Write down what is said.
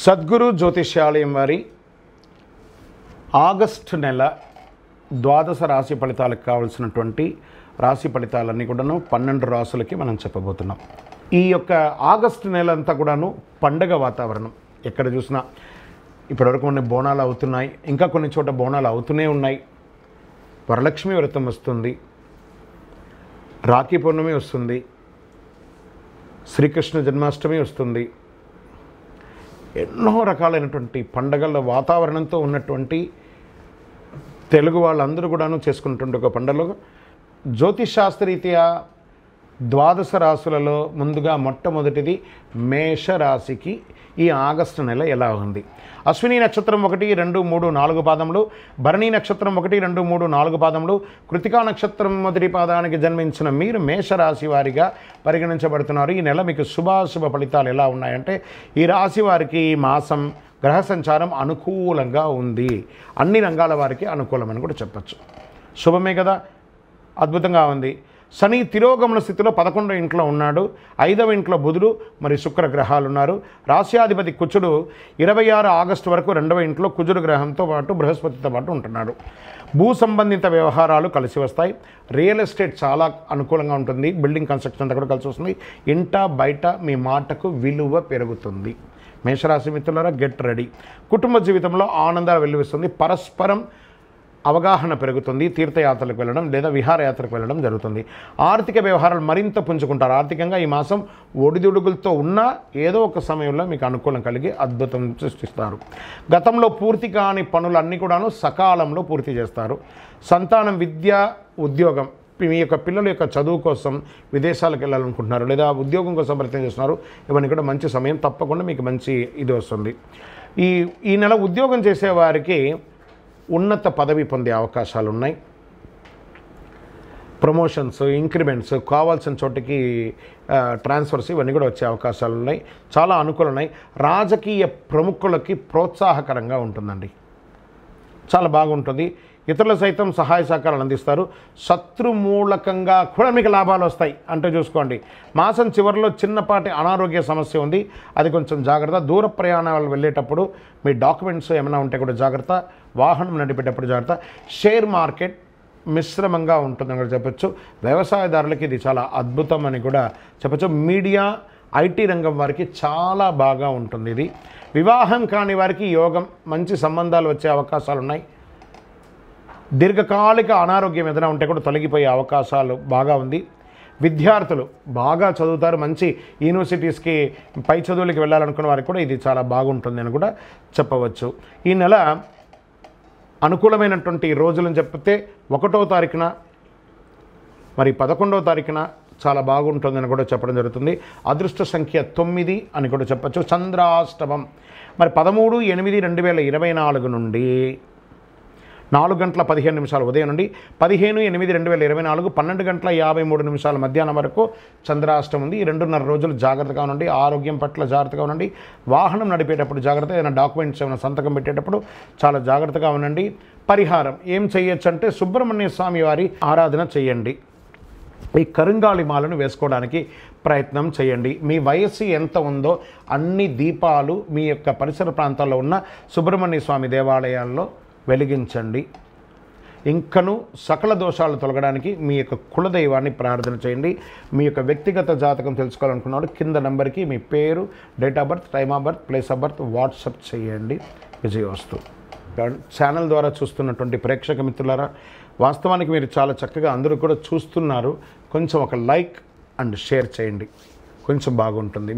సద్గురు జ్యోతిష్యాలయం వారి ఆగస్టు నెల ద్వాదశ రాశి ఫలితాలకు కావాల్సినటువంటి రాశి ఫలితాలన్నీ కూడాను 12 రాశులకి మనం చెప్పబోతున్నాం. ఈ యొక్క ఆగస్టు నెల అంతా కూడాను పండగ వాతావరణం. ఎక్కడ చూసినా ఇప్పటివరకు కొన్ని బోనాలు అవుతున్నాయి, ఇంకా కొన్ని చోట బోనాలు అవుతూనే ఉన్నాయి. వరలక్ష్మి వ్రతం వస్తుంది, రాఖీ పౌర్ణమి వస్తుంది, శ్రీకృష్ణ జన్మాష్టమి వస్తుంది. ఎన్నో రకాలైనటువంటి పండగల వాతావరణంతో ఉన్నటువంటి తెలుగు వాళ్ళందరూ కూడాను చేసుకున్నటువంటి ఒక పండుగలో జ్యోతిషాస్త్రరీత్యా ద్వాదశ రాశులలో ముందుగా మొట్టమొదటిది మేషరాశికి ఈ ఆగస్టు నెల ఎలా ఉంది. అశ్విని నక్షత్రం 1, 2, 3, 4 పాదములు, భరణి నక్షత్రం 1, 2, 3, 4 పాదములు, కృతికా నక్షత్రం మొదటి పాదానికి జన్మించిన మీరు మేషరాశి వారిగా పరిగణించబడుతున్నారు. ఈ నెల మీకు శుభాశుభ ఫలితాలు ఎలా ఉన్నాయంటే, ఈ రాశి వారికి ఈ మాసం గ్రహ సంచారం అనుకూలంగా ఉంది. అన్ని రంగాల వారికి అనుకూలమని కూడా చెప్పచ్చు. శుభమే కదా, అద్భుతంగా ఉంది. శని తిరోగమన స్థితిలో 11వ ఇంట్లో ఉన్నాడు. 5వ ఇంట్లో బుధుడు మరి శుక్ర గ్రహాలు ఉన్నారు. రాశ్యాధిపతి కుజుడు 26 ఆగస్టు వరకు 2వ ఇంట్లో కుజుడు గ్రహంతో పాటు బృహస్పతితో పాటు ఉంటున్నాడు. భూ సంబంధిత వ్యవహారాలు కలిసి వస్తాయి. రియల్ ఎస్టేట్ చాలా అనుకూలంగా ఉంటుంది. బిల్డింగ్ కన్స్ట్రక్షన్ అంతా కూడా కలిసి వస్తుంది. ఇంట బయట మీ మాటకు విలువ పెరుగుతుంది. మేషరాశి మిత్రులారా, గెట్ రెడీ. కుటుంబ జీవితంలో ఆనందాలు వెల్లువిస్తుంది. పరస్పరం అవగాహన పెరుగుతుంది. తీర్థయాత్రలకు వెళ్ళడం లేదా విహారయాత్రకు వెళ్ళడం జరుగుతుంది. ఆర్థిక వ్యవహారాలు మరింత పుంజుకుంటారు. ఆర్థికంగా ఈ మాసం ఒడిదుడుగులతో ఉన్నా ఏదో ఒక సమయంలో మీకు అనుకూలం కలిగి అద్భుతం సృష్టిస్తారు. గతంలో పూర్తి కాని పనులన్నీ కూడాను సకాలంలో పూర్తి చేస్తారు. సంతానం, విద్య, ఉద్యోగం, మీ యొక్క పిల్లల యొక్క చదువు కోసం విదేశాలకు వెళ్ళాలనుకుంటున్నారు లేదా ఉద్యోగం కోసం ప్రయత్నం చేస్తున్నారు, ఇవన్నీ కూడా మంచి సమయం. తప్పకుండా మీకు మంచి ఇది వస్తుంది. ఈ నెల ఉద్యోగం చేసేవారికి ఉన్నత పదవి పొందే అవకాశాలు ఉన్నాయి. ప్రమోషన్స్, ఇంక్రిమెంట్స్, కావాల్సిన చోటికి ట్రాన్స్ఫర్స్ ఇవన్నీ కూడా వచ్చే అవకాశాలు ఉన్నాయి. చాలా అనుకూలం ఉన్నాయి. రాజకీయ ప్రముఖులకి ప్రోత్సాహకరంగా ఉంటుందండి, చాలా బాగుంటుంది. ఇతరులు సైతం సహాయ సహకారాలు అందిస్తారు. శత్రుమూలకంగా కూడా మీకు లాభాలు వస్తాయి అంటే చూసుకోండి. మాసం చివరిలో చిన్నపాటి అనారోగ్య సమస్య ఉంది, అది కొంచెం జాగ్రత్త. దూర ప్రయాణాలు వెళ్ళేటప్పుడు మీ డాక్యుమెంట్స్ ఏమైనా ఉంటే కూడా జాగ్రత్త. వాహనం నడిపేటప్పుడు జాగ్రత్త. షేర్ మార్కెట్ మిశ్రమంగా ఉంటుందని కూడా చెప్పచ్చు. వ్యవసాయదారులకి ఇది చాలా అద్భుతం అని కూడా చెప్పచ్చు. మీడియా, ఐటీ రంగం వారికి చాలా బాగా ఉంటుంది ఇది. వివాహం కాని వారికి యోగం, మంచి సంబంధాలు వచ్చే అవకాశాలు ఉన్నాయి. దీర్ఘకాలిక అనారోగ్యం ఏదైనా ఉంటే కూడా తొలగిపోయే అవకాశాలు బాగా ఉంది. విద్యార్థులు బాగా చదువుతారు. మంచి యూనివర్సిటీస్కి పై చదువులకి వెళ్ళాలనుకున్న వారికి కూడా ఇది చాలా బాగుంటుంది అని కూడా చెప్పవచ్చు. ఈ నెల అనుకూలమైనటువంటి రోజులను చెప్తే 1వ తారీఖున మరి 11వ తారీఖున చాలా బాగుంటుందని కూడా చెప్పడం జరుగుతుంది. అదృష్ట సంఖ్య 9 అని కూడా చెప్పచ్చు. చంద్రాష్టమం మరి 13/8/2024 నుండి 4:15 ఉదయం నుండి 15/8/2024 12:53 మధ్యాహ్నం వరకు చంద్రాష్టమం ఉంది. ఈ 2.5 రోజులు జాగ్రత్తగా ఉండండి. ఆరోగ్యం పట్ల జాగ్రత్తగా ఉండండి. వాహనం నడిపేటప్పుడు జాగ్రత్త. ఏదైనా డాక్యుమెంట్స్ ఏమైనా సంతకం పెట్టేటప్పుడు చాలా జాగ్రత్తగా ఉండండి. పరిహారం ఏం చేయొచ్చు అంటే, సుబ్రహ్మణ్య స్వామి వారి ఆరాధన చేయండి. ఈ కరుంగాళి మాలను వేసుకోవడానికి ప్రయత్నం చేయండి. మీ వయస్సు ఎంత ఉందో అన్ని దీపాలు మీ యొక్క పరిసర ప్రాంతాల్లో ఉన్న సుబ్రహ్మణ్య స్వామి దేవాలయాల్లో వెలిగించండి. ఇంకను సకల దోషాలు తొలగడానికి మీ యొక్క కులదైవాన్ని ప్రార్థన చేయండి. మీ యొక్క వ్యక్తిగత జాతకం తెలుసుకోవాలనుకున్నాడు కింద నెంబర్కి మీ పేరు, date of birth, time of birth, place of birth WhatsApp చేయండి. విజయవస్తు. ఛానల్ ద్వారా చూస్తున్నటువంటి ప్రేక్షక మిత్రులారా, వాస్తవానికి మీరు చాలా చక్కగా అందరూ కూడా చూస్తున్నారు. కొంచెం ఒక లైక్ అండ్ షేర్ చేయండి, కొంచెం బాగుంటుంది.